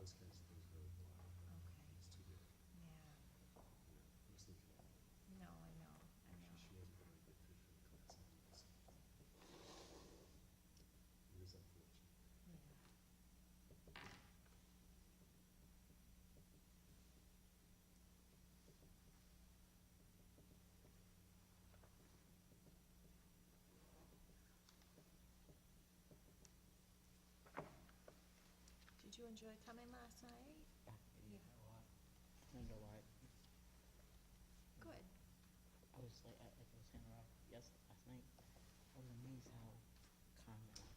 those kinds of things really blow out. Okay. It's too big. Yeah. Yeah. I was thinking, No, I know. she wasn't really a good fit for the class anyway, so. It is unfortunate. Yeah. Did you enjoy coming last night? Yeah, Yeah. a lot. Learned a lot. Good. I was like, I was saying last night, I was amazed how calm it was.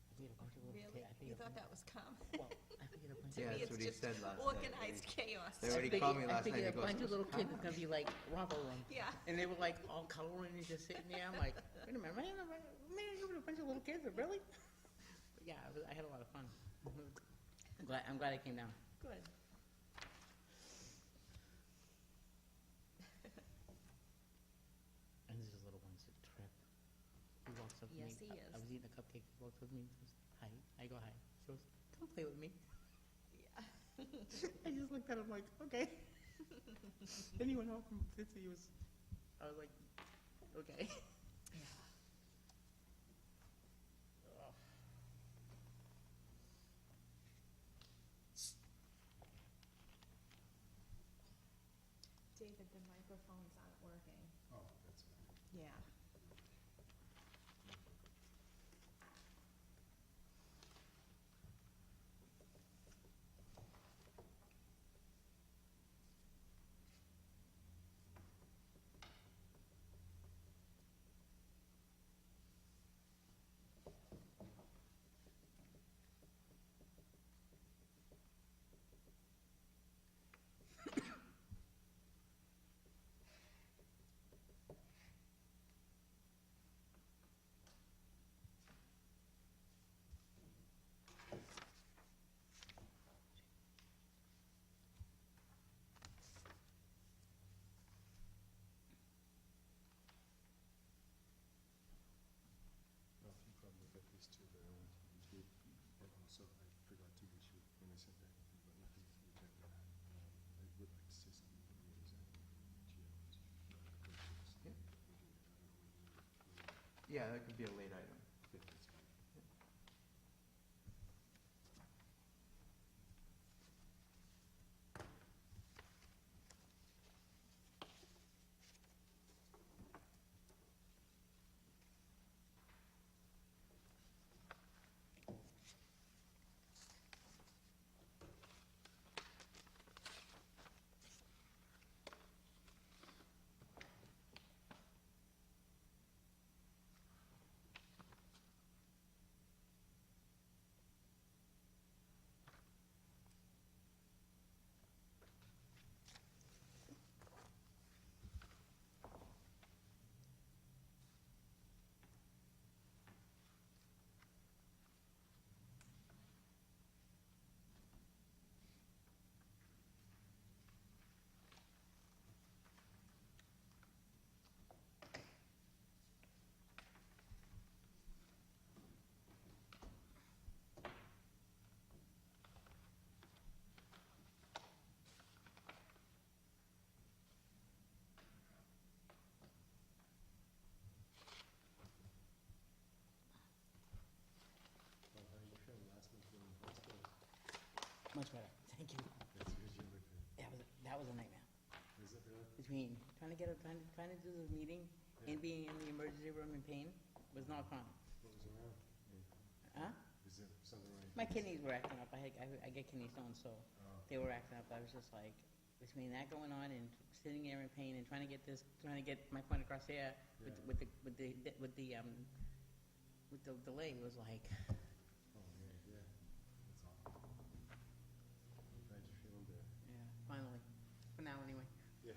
I figured a bunch of little Really? kids. You thought that was calm? Well, I figured a bunch To of me, that's it's what he just said last night. organized chaos. They already called me last night. I figured He a goes, bunch of little kids was gonna be like romper room. Yeah. And they were like all coloring and just sitting there. I'm like, wait a minute, man, you with a bunch of little kids, really? But yeah, I had a lot of fun. I'm glad I came down. Good. And this little one's a trip. He walks up to me. Yes, he is. I was eating a cupcake. He walks up to me and says, hi. I go, hi. She goes, come play with me. Yeah. I just looked at him like, okay. Then he went home from Fitzy. I was like, okay. Yeah. Ugh. David, the microphones aren't working. Oh, that's fine. Yeah. Well, you probably got these two that I wanted to include. And also, I forgot to wish you, when I said that, but nothing to the agenda. I would like to say something about the exam. Yeah. Yeah. Yeah, that could be a late item. Yeah, that's fine. Well, how are you feeling last month in hospital? Much better. Thank you. That's good, you look good. That was a nightmare. Is it really? Between trying to do the meeting Yeah. and being in the emergency room in pain was not fun. What was around? Huh? Is there something wrong? My kidneys were acting up. I get kidney stones, so Oh. they were acting up. I was just like, between that going on and sitting there in pain and trying to get my point across there Yeah. with the delay was like, Oh, man, yeah. That's awful. I'm glad you're feeling better. yeah, finally, for now anyway. Yeah.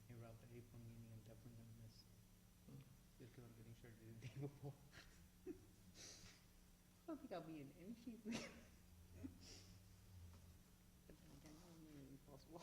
Hey Rob, the April meeting I'm definitely gonna miss. Just because I'm getting surgery the day before. I don't think I'll be in any shape. But then again, I don't know, it's impossible.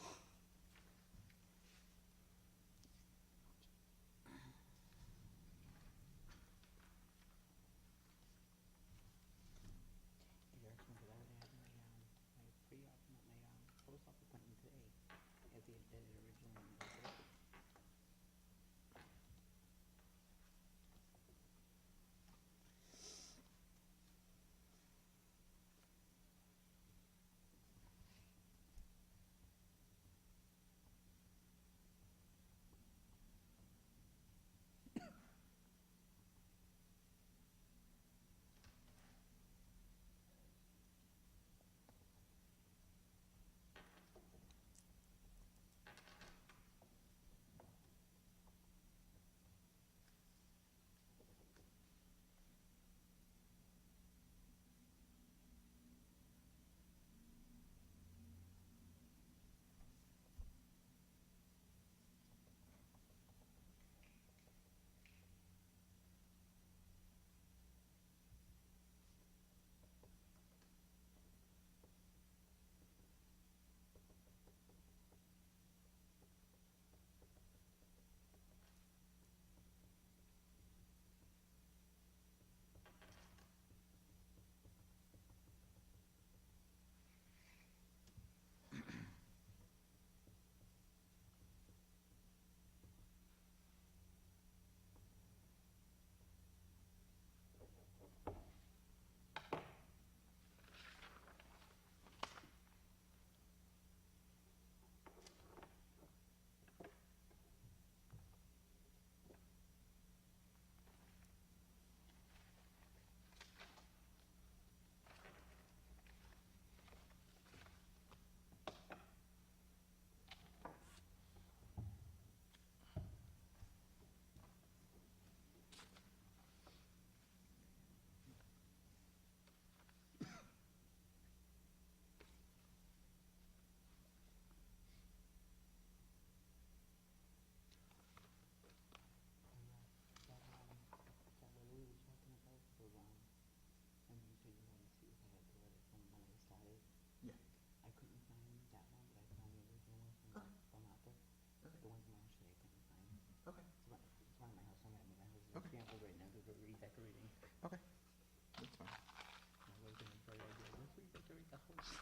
the host.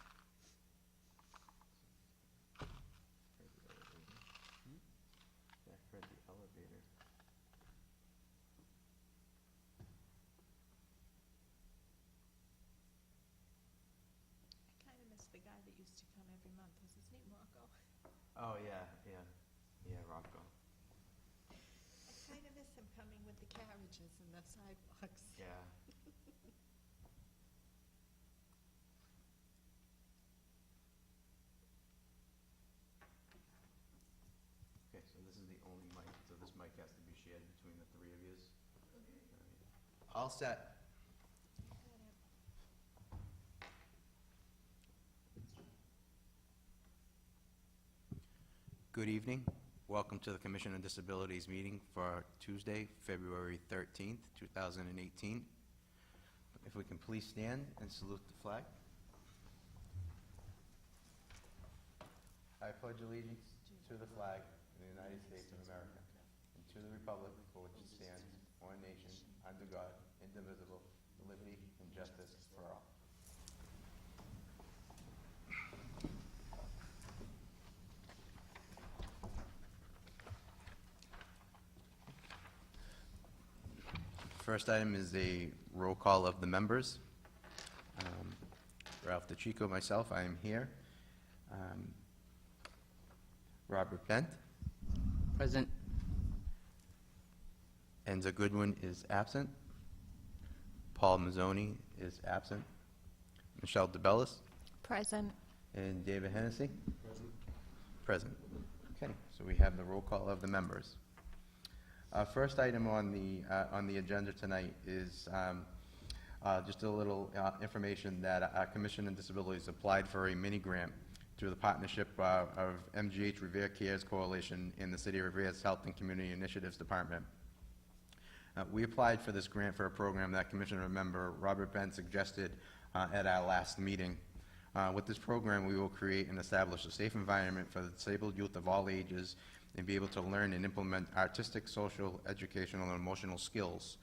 Yeah, I heard the elevator. I kind of miss the guy that used to come every month. Was his name Rocco? Oh, yeah, yeah, yeah, Rocco. I kind of miss him coming with the carriages and the sidewalks. Yeah. Okay, so this is the only mic, so this mic has to be shared between the three of yous? All set. Good evening. Welcome to the Commission on Disabilities meeting for Tuesday, February 13th, 2018. If we can please stand and salute the flag. I pledge allegiance to the flag of the United States of America and to the republic for which it stands, one nation, under God, indivisible, with liberty and justice for all. First item is a roll call of the members. Ralph DeChico, myself, I am here. Robert Bent. Present. Enza Goodwin is absent. Paul Mazzoni is absent. Michelle DeBellis. Present. And David Hennessy. Present. Present. Okay, so we have the roll call of the members. First item on the agenda tonight is just a little information that our Commission on Disabilities applied for a mini grant through the partnership of MGH Revere Cares Coalition in the City of Revere's Health and Community Initiatives Department. We applied for this grant for a program that Commissioner member Robert Bent suggested at our last meeting. With this program, we will create and establish a safe environment for the disabled youth of all ages and be able to learn and implement artistic, social, educational, and emotional skills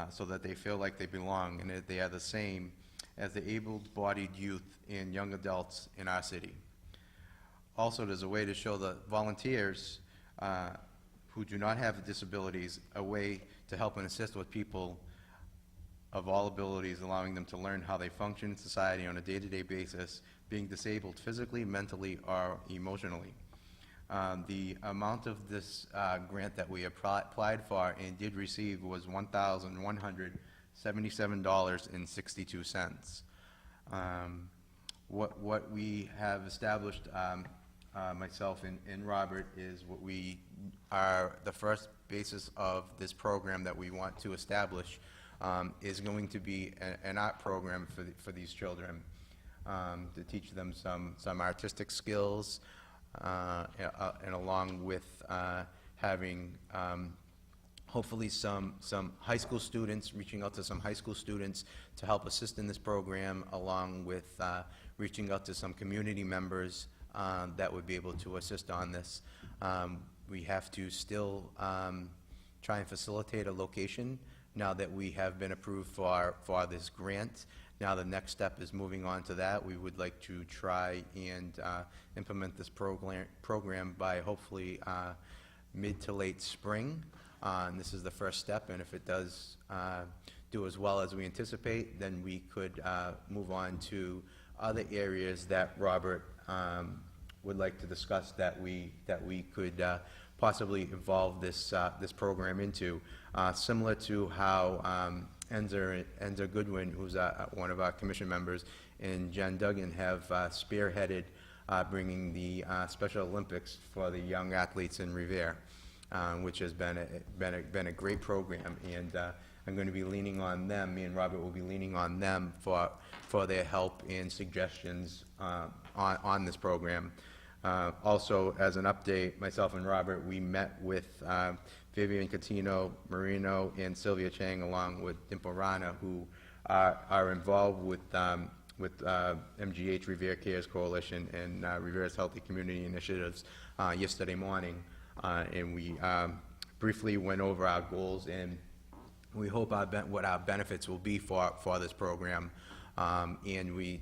so that they feel like they belong and that they are the same as the able-bodied youth and young adults in our city. Also, there's a way to show the volunteers who do not have disabilities a way to help and assist with people of all abilities, allowing them to learn how they function in society on a day-to-day basis, being disabled physically, mentally, or emotionally. The amount of this grant that we applied for and did receive was $1,177.62. What we have established, myself and Robert, is what we are the first basis of this program that we want to establish is going to be an art program for these children to teach them some artistic skills. And along with having hopefully some high school students, reaching out to some high school students to help assist in this program, along with reaching out to some community members that would be able to assist on this. We have to still try and facilitate a location now that we have been approved for this grant. Now the next step is moving on to that. We would like to try and implement this program by hopefully mid to late spring. And this is the first step, and if it does do as well as we anticipate, then we could move on to other areas that Robert would like to discuss that we could possibly evolve this program into, similar to how Enza Goodwin, who's one of our commission members, and Jen Duggan have spearheaded bringing the Special Olympics for the young athletes in Revere, which has been a great program, and I'm going to be leaning on them. Me and Robert will be leaning on them for their help and suggestions on this program. Also, as an update, myself and Robert, we met with Vivian Catino Marino and Sylvia Chang, along with Dimple Rana, who are involved with MGH Revere Cares Coalition and Revere's Healthy Community Initiatives yesterday morning. And we briefly went over our goals, and we hope what our benefits will be for this program. And we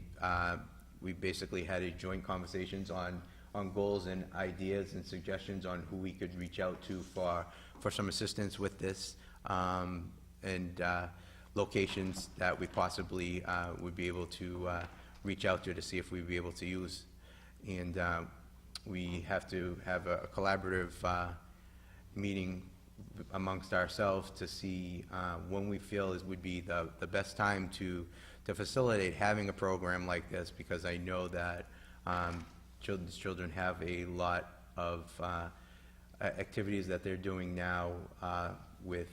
we basically had a joint conversations on goals and ideas and suggestions on who we could reach out to for some assistance with this, and locations that we possibly would be able to reach out to see if we'd be able to use. And we have to have a collaborative meeting amongst ourselves to see when we feel would be the best time to facilitate having a program like this, because I know that children have a lot of activities that they're doing now with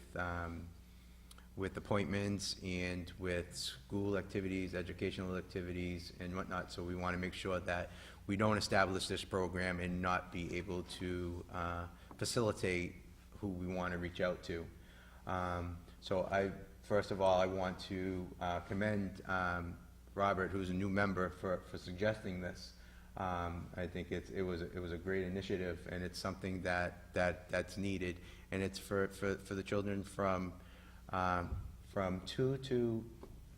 appointments and with school activities, educational activities, and whatnot. So we want to make sure that we don't establish this program and not be able to facilitate who we want to reach out to. So first of all, I want to commend Robert, who's a new member, for suggesting this. I think it was a great initiative, and it's something that's needed, and it's for the children from 2 to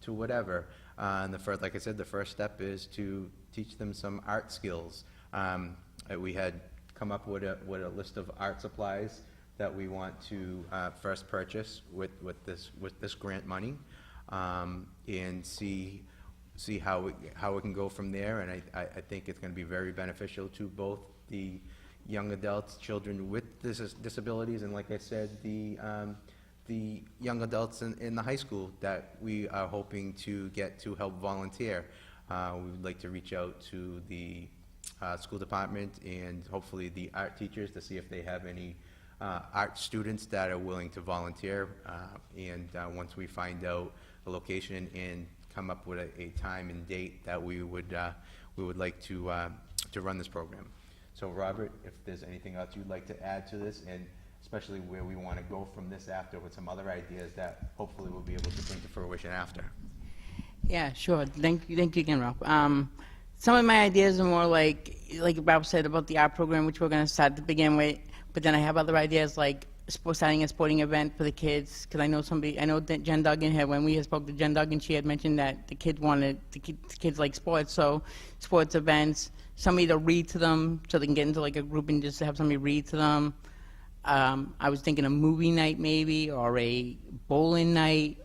whatever. And like I said, the first step is to teach them some art skills. We had come up with a list of art supplies that we want to first purchase with this grant money, and see how it can go from there. And I think it's going to be very beneficial to both the young adults, children with disabilities, and like I said, the young adults in the high school that we are hoping to get to help volunteer. We would like to reach out to the school department and hopefully the art teachers to see if they have any art students that are willing to volunteer. And once we find out the location and come up with a time and date that we would like to run this program. So Robert, if there's anything else you'd like to add to this, and especially where we want to go from this after with some other ideas that hopefully we'll be able to bring to fruition after. Yeah, sure. Thank you again, Ralph. Some of my ideas are more like Ralph said about the art program, which we're going to start to begin with. But then I have other ideas like starting a sporting event for the kids. Because I know that Jen Duggan had, when we had spoke to Jen Duggan, she had mentioned that the kids like sports. So sports events, somebody to read to them so they can get into like a group and just have somebody read to them. I was thinking a movie night maybe, or a bowling night.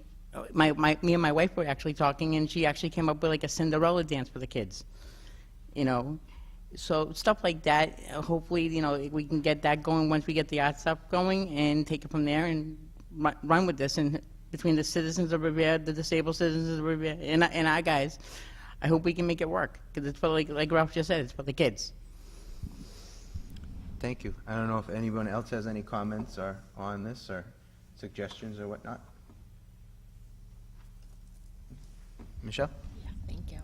Me and my wife were actually talking, and she actually came up with like a Cinderella dance for the kids, you know. So stuff like that. Hopefully, you know, we can get that going once we get the art stuff going, and take it from there and run with this. And between the citizens of Revere, the disabled citizens of Revere, and our guys, I hope we can make it work, because it's for, like Ralph just said, it's for the kids. Thank you. I don't know if anyone else has any comments or on this or suggestions or whatnot. Michelle? Yeah, thank you.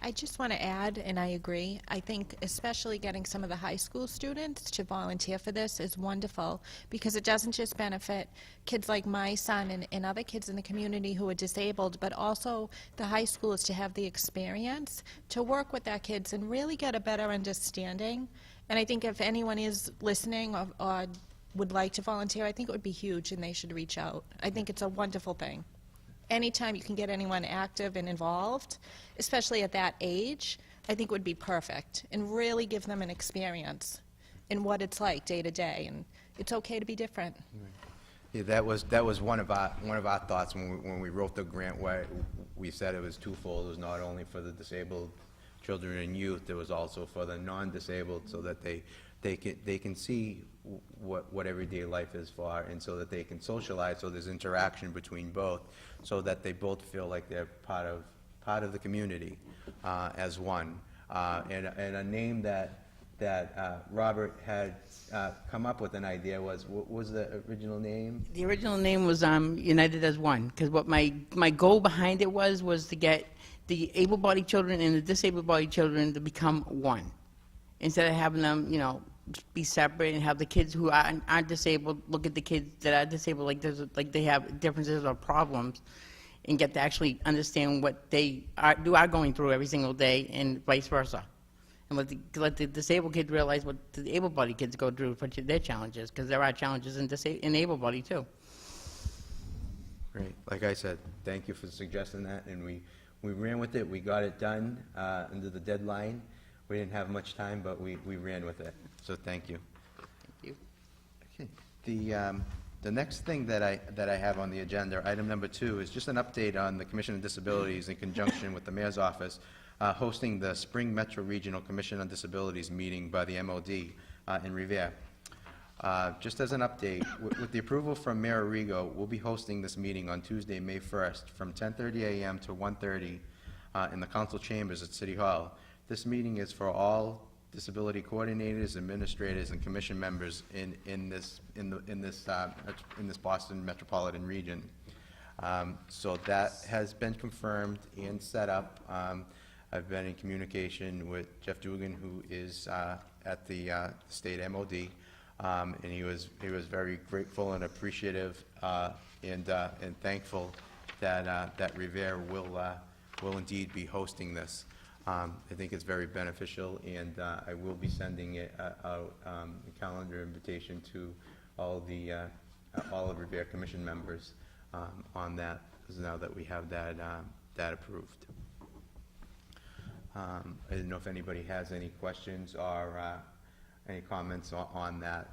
I just want to add, and I agree, I think especially getting some of the high school students to volunteer for this is wonderful, because it doesn't just benefit kids like my son and other kids in the community who are disabled, but also the high schoolers to have the experience to work with their kids and really get a better understanding. And I think if anyone is listening or would like to volunteer, I think it would be huge, and they should reach out. I think it's a wonderful thing. Anytime you can get anyone active and involved, especially at that age, I think would be perfect, and really give them an experience in what it's like day to day, and it's okay to be different. Yeah, that was one of our thoughts when we wrote the grant, where we said it was twofold. It was not only for the disabled children and youth, it was also for the non-disabled, so that they can see what everyday life is for, and so that they can socialize, so there's interaction between both, so that they both feel like they're part of the community as one. And a name that Robert had come up with an idea was, what was the original name? The original name was United as One, because what my goal behind it was to get the able-bodied children and the disabled-bodied children to become one, instead of having them, you know, be separate, and have the kids who aren't disabled look at the kids that are disabled like they have differences or problems, and get to actually understand what they are going through every single day, and vice versa. And let the disabled kids realize what the able-bodied kids go through for their challenges, because there are challenges in able-bodied too. Great. Like I said, thank you for suggesting that, and we ran with it, we got it done under the deadline. We didn't have much time, but we ran with it, so thank you. Thank you. Okay. The next thing that I have on the agenda, item number 2, is just an update on the Commission on Disabilities in conjunction with the Mayor's Office hosting the Spring Metro Regional Commission on Disabilities meeting by the MOD in Revere. Just as an update, with the approval from Mayor Arrigo, we'll be hosting this meeting on Tuesday, May 1st, from 10:30 a.m. to 1:30 in the council chambers at City Hall. This meeting is for all disability coordinators, administrators, and commission members in this Boston metropolitan region. So that has been confirmed and set up. I've been in communication with Jeff Dugan, who is at the state MOD, and he was very grateful and appreciative and thankful that Revere will indeed be hosting this. I think it's very beneficial, and I will be sending a calendar invitation to all of Revere Commission members on that, now that we have that approved. I didn't know if anybody has any questions or any comments on that.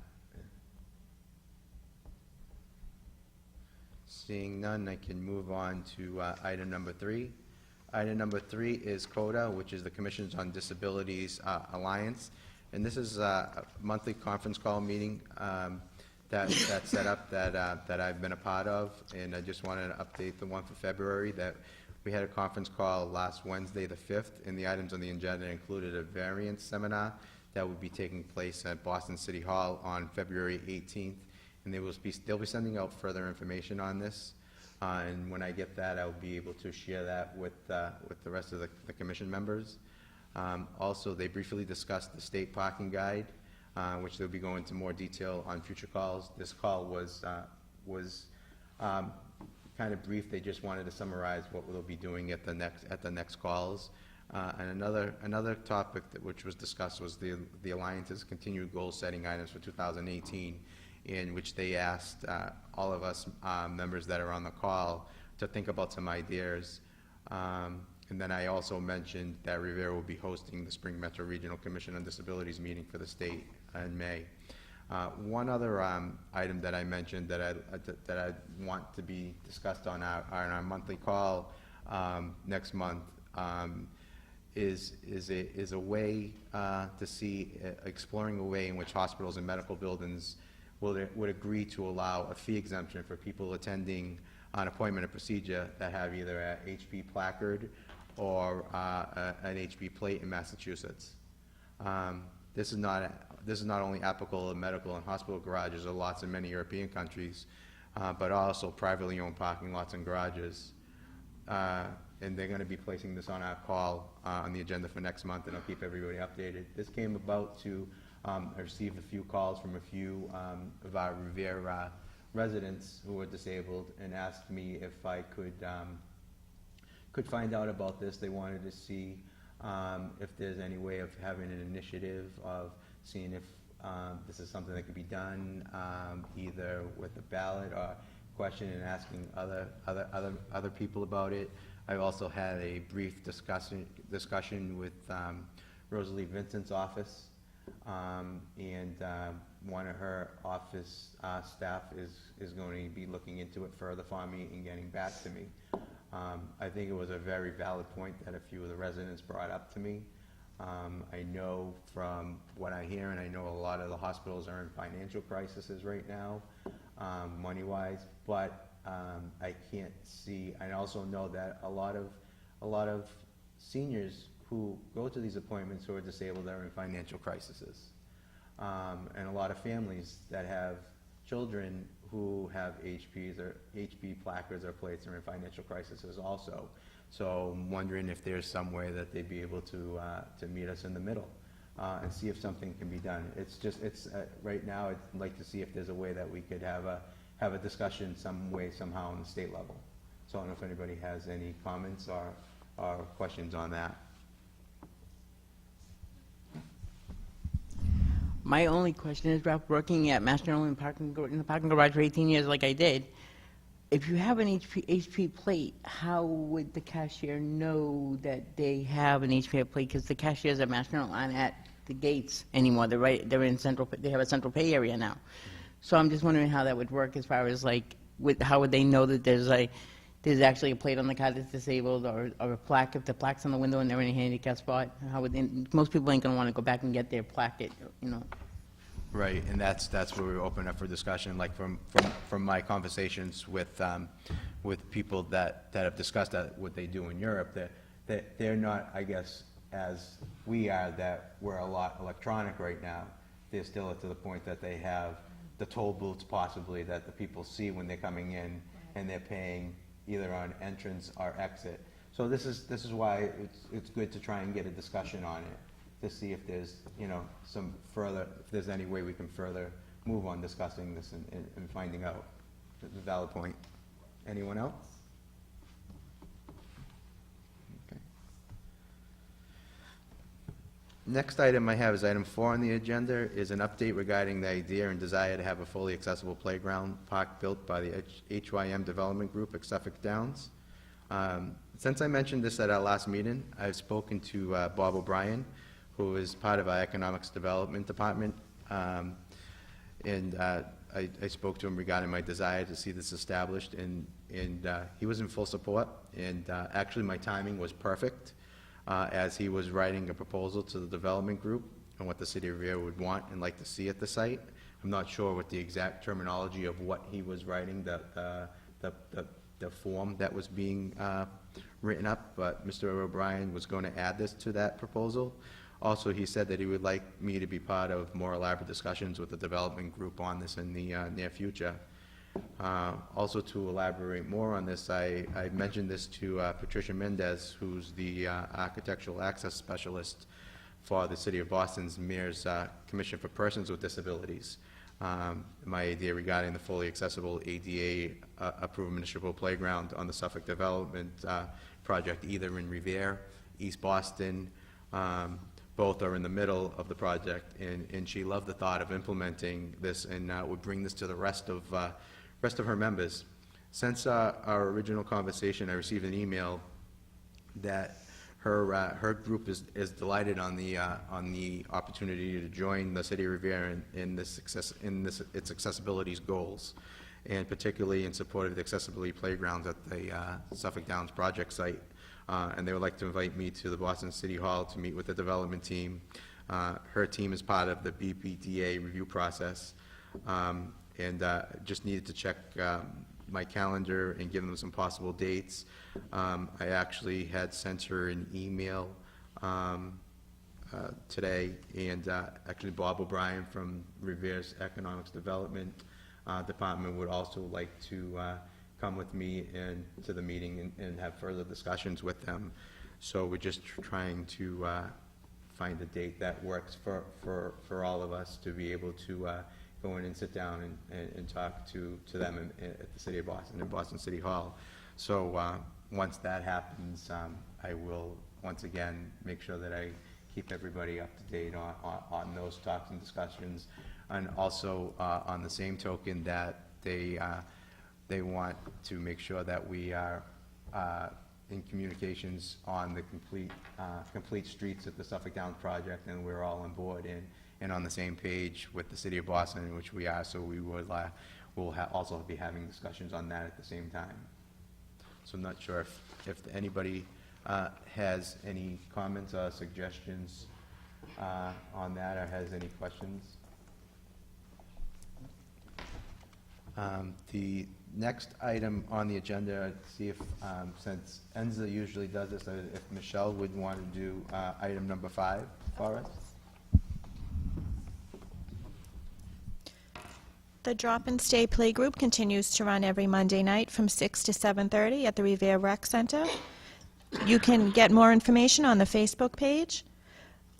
Seeing none, I can move on to item number 3. Item number 3 is CODA, which is the Commissions on Disabilities Alliance. And this is a monthly conference call meeting that's set up that I've been a part of. And I just wanted to update the one for February, that we had a conference call last Wednesday, the 5th, and the items on the agenda included a variance seminar that would be taking place at Boston City Hall on February 18th. And they'll be sending out further information on this. And when I get that, I'll be able to share that with the rest of the commission members. Also, they briefly discussed the state parking guide, which they'll be going into more detail on future calls. This call was kind of brief. They just wanted to summarize what we'll be doing at the next calls. And another topic which was discussed was the Alliance's continued goal-setting items for 2018. In which they asked all of us members that are on the call to think about some ideas. And then I also mentioned that Revere will be hosting the Spring Metro Regional Commission on Disabilities meeting for the state in May. One other item that I mentioned that I want to be discussed on our monthly call next month is a way to see, exploring a way in which hospitals and medical buildings would agree to allow a fee exemption for people attending an appointment or procedure that have either an HP placard or an HP plate in Massachusetts. This is not only applicable in medical and hospital garages or lots in many European countries, but also privately owned parking lots and garages. And they're going to be placing this on our call on the agenda for next month, and I'll keep everybody updated. This came about to I received a few calls from a few of our Revere residents who were disabled and asked me if I could find out about this. They wanted to see if there's any way of having an initiative of seeing if this is something that could be done either with a ballot or question and asking other people about it. I also had a brief discussion with Rosalie Vincent's office. And one of her office staff is going to be looking into it further for me and getting back to me. I think it was a very valid point that a few of the residents brought up to me. I know from what I hear, and I know a lot of the hospitals are in financial crises right now, money-wise, but I can't see. I also know that a lot of seniors who go to these appointments who are disabled are in financial crises. And a lot of families that have children who have HPs or HP placards or plates are in financial crises also. So I'm wondering if there's some way that they'd be able to meet us in the middle and see if something can be done. Right now, I'd like to see if there's a way that we could have a discussion some way, somehow on the state level. So I don't know if anybody has any comments or questions on that. My only question is, Ralph, working at Mass General in the parking garage for 18 years like I did, if you have an HP plate, how would the cashier know that they have an HP plate? Because the cashiers at Mass General aren't at the gates anymore. They're in central. They have a central pay area now. So I'm just wondering how that would work as far as like, how would they know that there's actually a plate on the car that's disabled, or a plaque if the plaque's on the window and they're in a handicap spot? How would they, most people ain't gonna want to go back and get their plaque, you know. Right, and that's where we open up for discussion, like from my conversations with people that have discussed that, what they do in Europe, that they're not, I guess, as we are, that we're a lot electronic right now. They're still to the point that they have the toll booths possibly that the people see when they're coming in, and they're paying either on entrance or exit. So this is why it's good to try and get a discussion on it, to see if there's, you know, some further, if there's any way we can further move on discussing this and finding out. It's a valid point. Anyone else? Okay. Next item I have is item 4 on the agenda, is an update regarding the idea and desire to have a fully accessible playground park built by the HYM Development Group at Suffolk Downs. Since I mentioned this at our last meeting, I've spoken to Bob O'Brien, who is part of our Economics Development Department, and I spoke to him regarding my desire to see this established, and he was in full support, and actually my timing was perfect, as he was writing a proposal to the development group on what the City of Revere would want and like to see at the site. I'm not sure what the exact terminology of what he was writing, the form that was being written up, but Mr. O'Brien was going to add this to that proposal. Also, he said that he would like me to be part of more elaborate discussions with the development group on this in the near future. Also, to elaborate more on this, I mentioned this to Patricia Mendez, who's the architectural access specialist for the City of Boston's Mayor's Commission for Persons with Disabilities. My idea regarding the fully accessible ADA approved municipal playground on the Suffolk Development project, either in Revere, East Boston. Both are in the middle of the project, and she loved the thought of implementing this, and would bring this to the rest of her members. Since our original conversation, I received an email that her group is delighted on the opportunity to join the City of Revere in its accessibility goals, and particularly in support of the accessibility playgrounds at the Suffolk Downs project site. And they would like to invite me to the Boston City Hall to meet with the development team. Her team is part of the BPDA review process, and just needed to check my calendar and give them some possible dates. I actually had sent her an email today, and actually Bob O'Brien from Revere's Economics Development Department would also like to come with me and to the meeting and have further discussions with them. So we're just trying to find a date that works for all of us to be able to go in and sit down and talk to them at the City of Boston, in Boston City Hall. So once that happens, I will once again make sure that I keep everybody up to date on those talks and discussions, and also on the same token that they want to make sure that we are in communications on the complete streets at the Suffolk Downs project, and we're all on board and on the same page with the City of Boston, in which we are. So we would we'll also be having discussions on that at the same time. So I'm not sure if anybody has any comments or suggestions on that, or has any questions. The next item on the agenda, see if, since Enza usually does this, if Michelle would want to do item number 5 for us. The Drop and Stay Playgroup continues to run every Monday night from 6 to 7:30 at the Revere Rec Center. You can get more information on the Facebook page.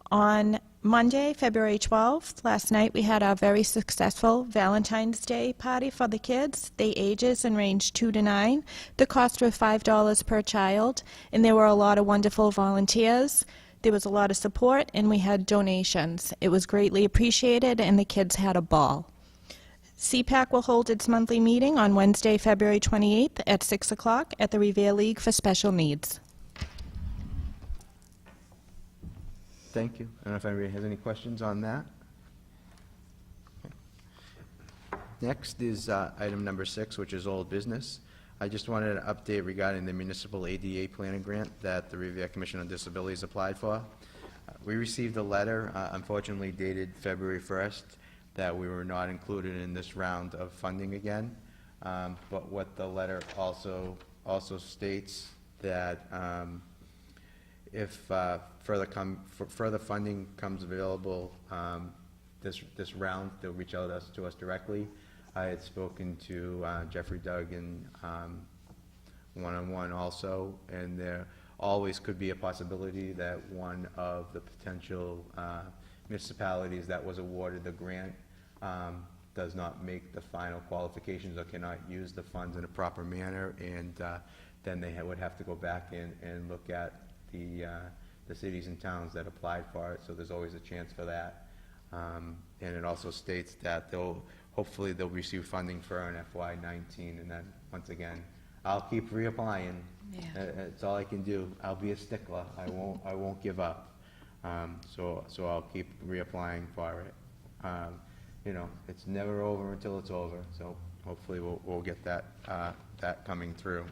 On Monday, February 12th, last night we had our very successful Valentine's Day party for the kids. They ages and ranged 2 to 9. The cost was $5 per child, and there were a lot of wonderful volunteers. There was a lot of support, and we had donations. It was greatly appreciated, and the kids had a ball. CPAC will hold its monthly meeting on Wednesday, February 28th at 6 o'clock at the Revere League for Special Needs. Thank you. I don't know if anybody has any questions on that. Next is item number 6, which is old business. I just wanted an update regarding the municipal ADA planning grant that the Revere Commission on Disabilities applied for. We received a letter, unfortunately dated February 1st, that we were not included in this round of funding again. But what the letter also states that if further funding comes available this round, they'll reach out to us directly. I had spoken to Jeffrey Duggan one-on-one also, and there always could be a possibility that one of the potential municipalities that was awarded the grant does not make the final qualifications or cannot use the funds in a proper manner, and then they would have to go back and look at the cities and towns that applied for it, so there's always a chance for that. And it also states that hopefully they'll receive funding for an FY19, and then, once again, I'll keep reapplying. Yeah. That's all I can do. I'll be a stickler. I won't give up. So I'll keep reapplying for it. You know, it's never over until it's over, so hopefully we'll get that coming through.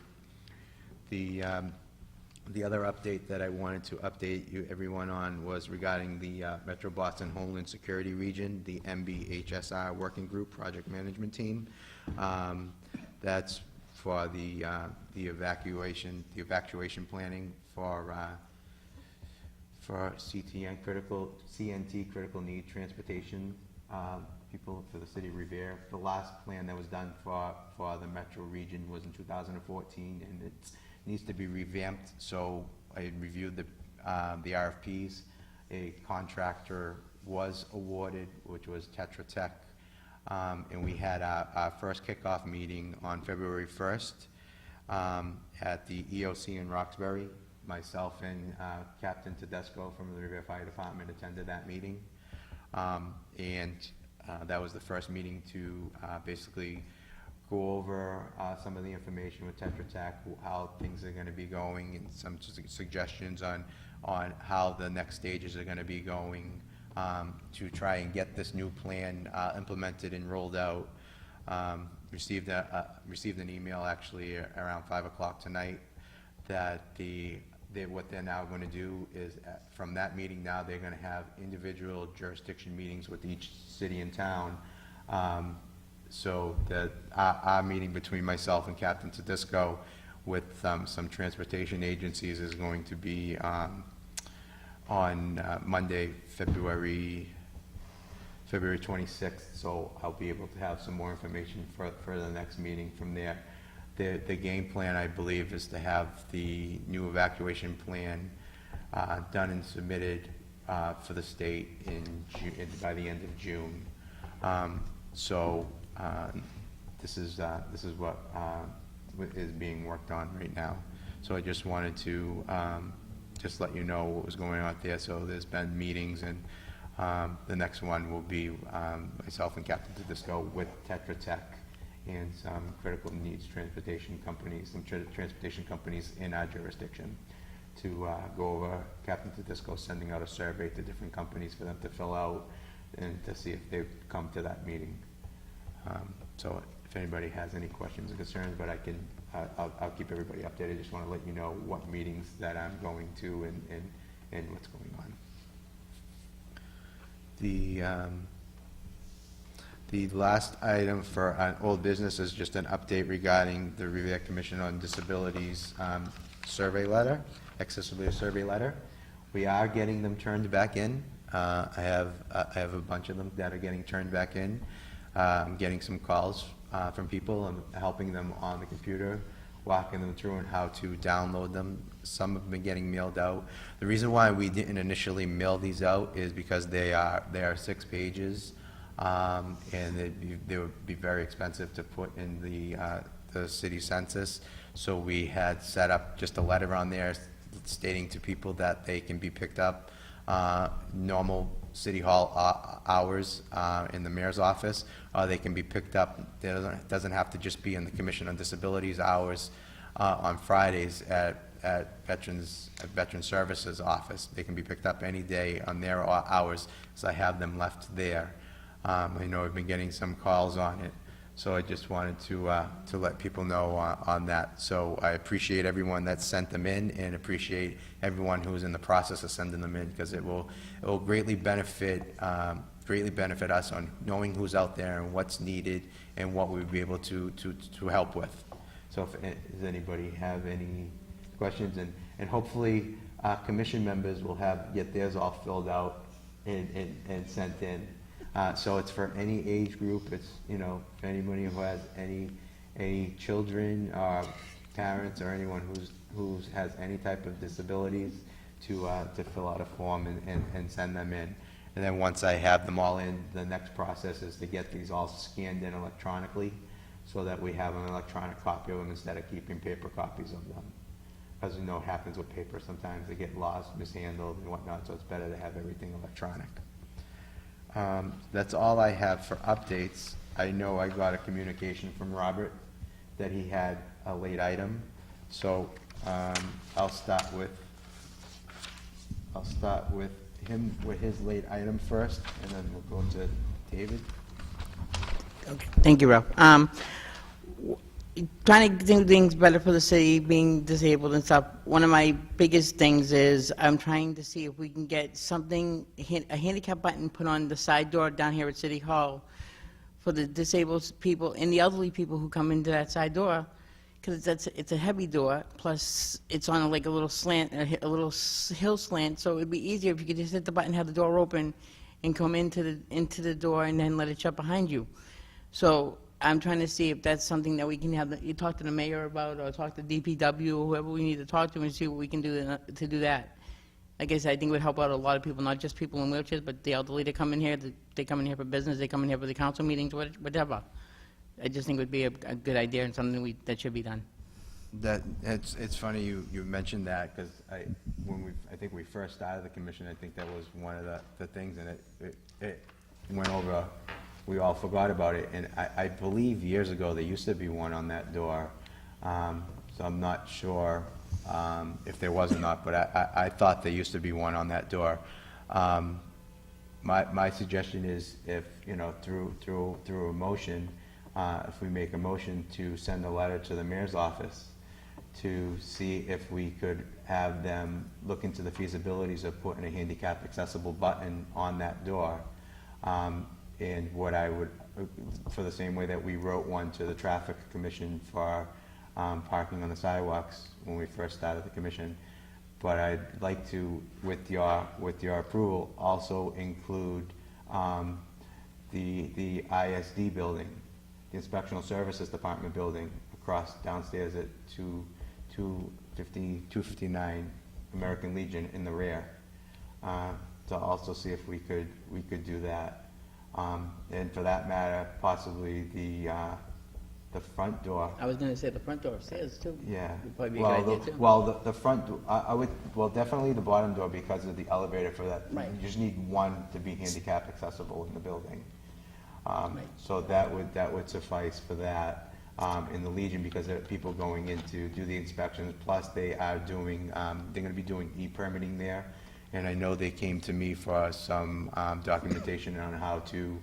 The other update that I wanted to update everyone on was regarding the Metro Boston Homeland Security Region, the MBHSR Working Group Project Management Team. That's for the evacuation planning for CNT critical need transportation people for the city of Revere. The last plan that was done for the Metro region was in 2014, and it needs to be revamped. So I reviewed the RFPs. A contractor was awarded, which was Tetra Tech, and we had our first kickoff meeting on February 1st at the EOC in Roxbury. Myself and Captain Tedesco from the Revere Fire Department attended that meeting, and that was the first meeting to basically go over some of the information with Tetra Tech, how things are going to be going, and some suggestions on how the next stages are going to be going to try and get this new plan implemented and rolled out. Received an email actually around 5 o'clock tonight that what they're now going to do is from that meeting now they're going to have individual jurisdiction meetings with each city and town. So that our meeting between myself and Captain Tedesco with some transportation agencies is going to be on Monday, February 26th. So I'll be able to have some more information for the next meeting from there. The game plan, I believe, is to have the new evacuation plan done and submitted for the state by the end of June. This is what is being worked on right now. So I just wanted to just let you know what was going on there. So there's been meetings, and the next one will be myself and Captain Tedesco with Tetra Tech and some critical needs transportation companies, in our jurisdiction to go over. Captain Tedesco sending out a survey to different companies for them to fill out and to see if they've come to that meeting. So if anybody has any questions or concerns, but I'll keep everybody updated. I just want to let you know what meetings that I'm going to and what's going on. The last item for old business is just an update regarding the Revere Commission on Disabilities survey letter, accessibility survey letter. We are getting them turned back in. I have a bunch of them that are getting turned back in. I'm getting some calls from people and helping them on the computer, walking them through and how to download them. Some have been getting mailed out. The reason why we didn't initially mail these out is because they are 6 pages, and they would be very expensive to put in the city census. So we had set up just a letter on there stating to people that they can be picked up normal City Hall hours in the mayor's office, or they can be picked up. It doesn't have to just be in the Commission on Disabilities hours on Fridays at Veteran Services office. They can be picked up any day on their hours, so I have them left there. I know I've been getting some calls on it, so I just wanted to let people know on that. So I appreciate everyone that sent them in, and appreciate everyone who's in the process of sending them in, because it will greatly benefit us on knowing who's out there and what's needed and what we'd be able to help with. So does anybody have any questions? And hopefully commission members will get theirs all filled out and sent in. So it's for any age group. It's, you know, if anybody who has any children or parents or anyone who has any type of disabilities to fill out a form and send them in. And then once I have them all in, the next process is to get these all scanned in electronically, so that we have an electronic copy of them instead of keeping paper copies of them. As you know, it happens with paper. Sometimes they get lost, mishandled, and whatnot, so it's better to have everything electronic. That's all I have for updates. I know I got a communication from Robert that he had a late item, so I'll start with him with his late item first, and then we'll go to David. Okay. Thank you, Ralph. Trying to do things better for the city, being disabled and stuff, one of my biggest things is I'm trying to see if we can get something, a handicap button put on the side door down here at City Hall for the disabled people and the elderly people who come into that side door, because it's a heavy door, plus it's on like a little slant, a little hill slant, so it'd be easier if you could just hit the button, have the door open, and come into the door and then let it shut behind you. So I'm trying to see if that's something that we can have, you talk to the mayor about, or talk to DPW, or whoever we need to talk to, and see what we can do to do that. Like I said, I think it would help out a lot of people, not just people in wheelchairs, but the elderly that come in here, they come in here for business, they come in here for the council meetings, whatever. I just think it would be a good idea and something that should be done. It's funny you mentioned that, because I think we first started the commission, I think that was one of the things, and it went over. We all forgot about it, and I believe years ago there used to be one on that door, so I'm not sure if there was or not, but I thought there used to be one on that door. My suggestion is, if, you know, through a motion, if we make a motion to send a letter to the mayor's office to see if we could have them look into the feasibilities of putting a handicap accessible button on that door. And what I would, for the same way that we wrote one to the traffic commission for parking on the sidewalks when we first started the commission, but I'd like to, with your approval, also include the ISD building, the Inspectional Services Department building, across downstairs at 259 American Legion in the rear, to also see if we could do that. And for that matter, possibly the front door. I was going to say the front door upstairs too. Yeah. Would probably be a good idea too. The front door, definitely the bottom door, because of the elevator for that. Right. You just need one to be handicap accessible in the building. Right. So that would suffice for that. In the Legion, because there are people going in to do the inspections, plus they are doing, they're going to be doing e-permitting there. And I know they came to me for some documentation on how to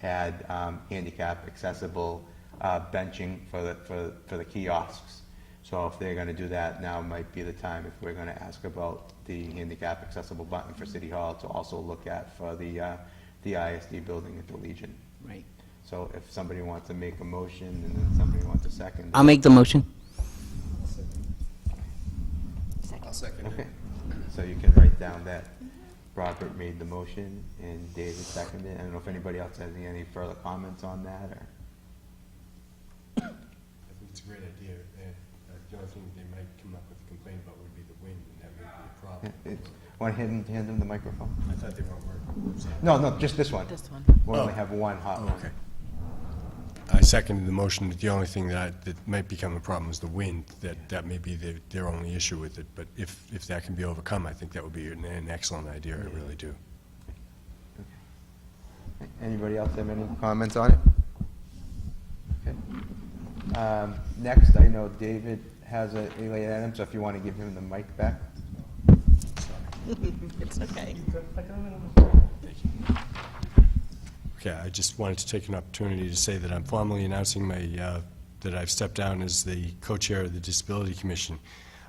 add handicap accessible benching for the kiosks. So if they're going to do that, now might be the time, if we're going to ask about the handicap accessible button for City Hall, to also look at for the ISD building at the Legion. Right. So if somebody wants to make a motion and then somebody wants a second. I'll make the motion. I'll second Okay. it. So you can write down that Robert made the motion and David seconded it. I don't know if anybody else has any further comments on that, or? I think it's a great idea, and the only thing they might come up with a complaint about would be the wind, and that may be a problem. Want to hand them the microphone? I thought they weren't working. No, just this one. This one. We only have one hot one. Okay. I seconded the motion. The only thing that might become a problem is the wind. That may be their only issue with it. But if that can be overcome, I think that would be an excellent idea. I really do. Anybody else have any comments on it? Okay. Next, I know David has a late item, so if you want to give him the mic back. It's okay. Okay, I just wanted to take an opportunity to say that I'm formally announcing my, that I've stepped down as the co-chair of the Disability Commission.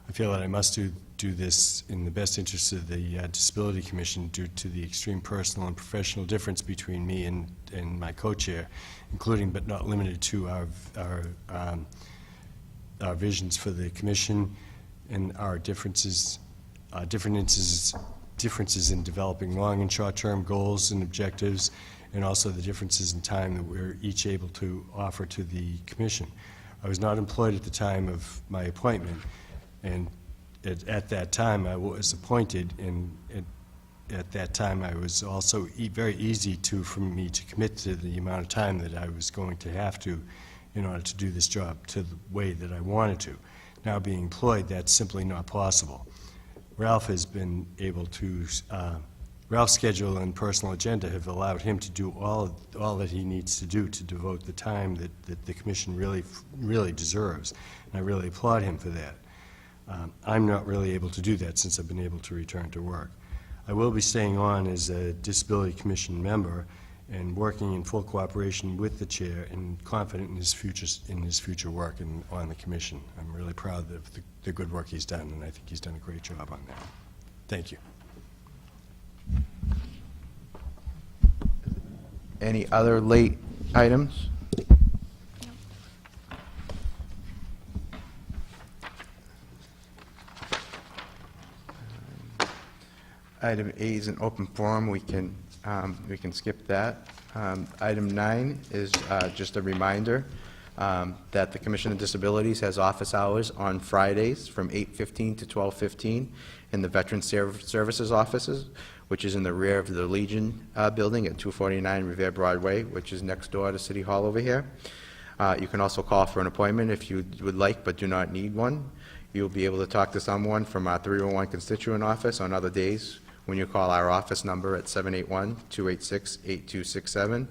I feel that I must do this in the best interest of the Disability Commission due to the extreme personal and professional difference between me and my co-chair, including but not limited to our visions for the commission and our differences in developing long and short-term goals and objectives, and also the differences in time that we're each able to offer to the commission. I was not employed at the time of my appointment, and at that time I was appointed, and at that time I was also very easy for me to commit to the amount of time that I was going to have to in order to do this job to the way that I wanted to. Now being employed, that's simply not possible. Ralph has been able to, Ralph's schedule and personal agenda have allowed him to do all that he needs to do to devote the time that the commission really deserves, and I really applaud him for that. I'm not really able to do that since I've been able to return to work. I will be staying on as a Disability Commission member and working in full cooperation with the chair and confident in his future work on the commission. I'm really proud of the good work he's done, and I think he's done a great job on that. Thank you. Any other late items? Item A is an open forum. We can skip that. Item 9 is just a reminder that the Commission on Disabilities has office hours on Fridays from 8:15 to 12:15 in the Veteran Services offices, which is in the rear of the Legion building at 249 Revere Broadway, which is next door to City Hall over here. You can also call for an appointment if you would like but do not need one. You'll be able to talk to someone from our 301 constituent office on other days when you call our office number at 781-286-8267.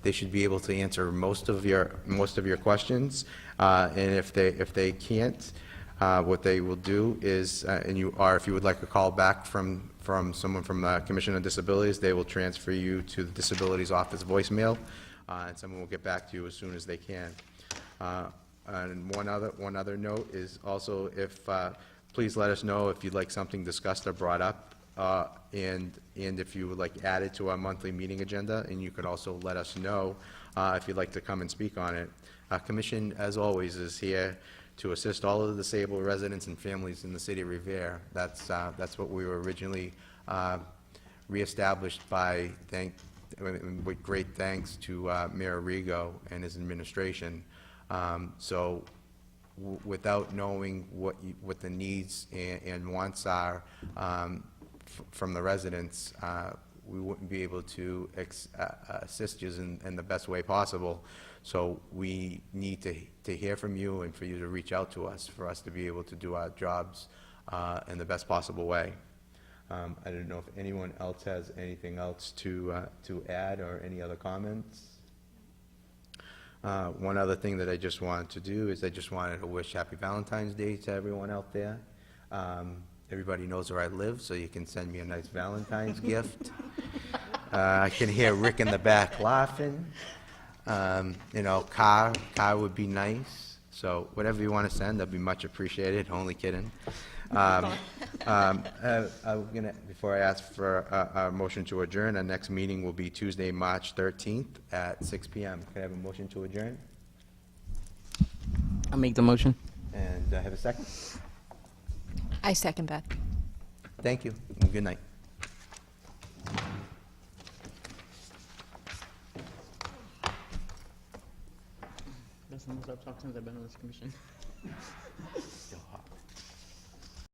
They should be able to answer most of your questions, and if they can't, what they will do is, if you would like a call back from someone from the Commission on Disabilities, they will transfer you to the Disabilities Office voicemail, and someone will get back to you as soon as they can. And one other note is also, please let us know if you'd like something discussed or brought up, and if you would like added to our monthly meeting agenda, and you could also let us know if you'd like to come and speak on it. Our commission, as always, is here to assist all of the disabled residents and families in the city of Revere. That's what we were originally reestablished by, with great thanks to Mayor Rigo and his administration. So without knowing what the needs and wants are from the residents, we wouldn't be able to assist you in the best way possible. So we need to hear from you and for you to reach out to us for us to be able to do our jobs in the best possible way. I don't know if anyone else has anything else to add or any other comments. One other thing that I just wanted to do is I just wanted to wish Happy Valentine's Day to everyone out there. Everybody knows where I live, so you can send me a nice Valentine's gift. I can hear Rick in the back laughing. Car would be nice. So whatever you want to send, that'd be much appreciated. Only kidding. Before I ask for a motion to adjourn, our next meeting will be Tuesday, March 13th at 6 p.m. Can I have a motion to adjourn? I'll make the motion. And have a second? I second that. Thank you, and good night. That's the most I've talked since I've been on this commission.